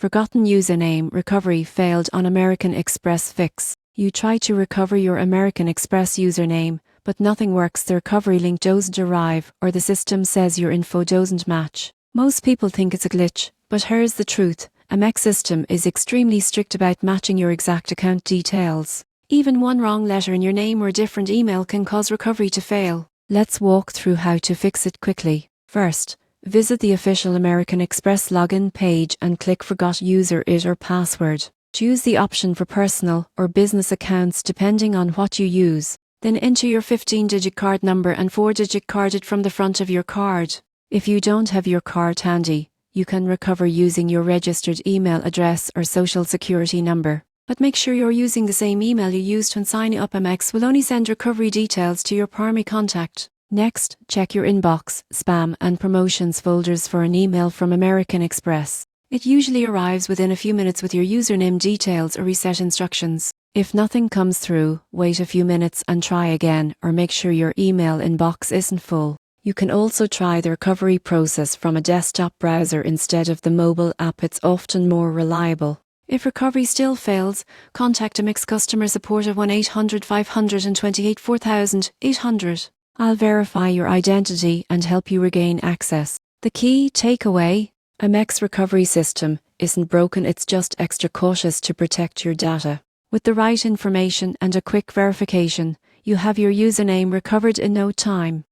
Forgotten username recovery failed on American Express fix. You try to recover your American Express username, but nothing works. The recovery link doesn't arrive, or the system says your info doesn't match. Most people think it's a glitch, but here's the truth. Amex system is extremely strict about matching your exact account details. Even one wrong letter in your name or a different email can cause recovery to fail. Let's walk through how to fix it quickly. First, visit the official American Express login page and click Forgot User ID or Password. Choose the option for personal or business accounts depending on what you use. Then enter your 15-digit card number and 4-digit card ID from the front of your card. If you don't have your card handy, you can recover using your registered email address or social security number. But make sure you're using the same email you used when signing up. Amex will only send recovery details to your primary contact. Next, check your inbox, spam, and promotions folders for an email from American Express. It usually arrives within a few minutes with your username details or reset instructions. If nothing comes through, wait a few minutes and try again, or make sure your email inbox isn't full. You can also try the recovery process from a desktop browser instead of the mobile app. It's often more reliable. If recovery still fails, contact Amex customer support at 1-800-528-4800. I'll verify your identity and help you regain access. The key takeaway: Amex recovery system isn't broken, it's just extra cautious to protect your data. With the right information and a quick verification, you have your username recovered in no time.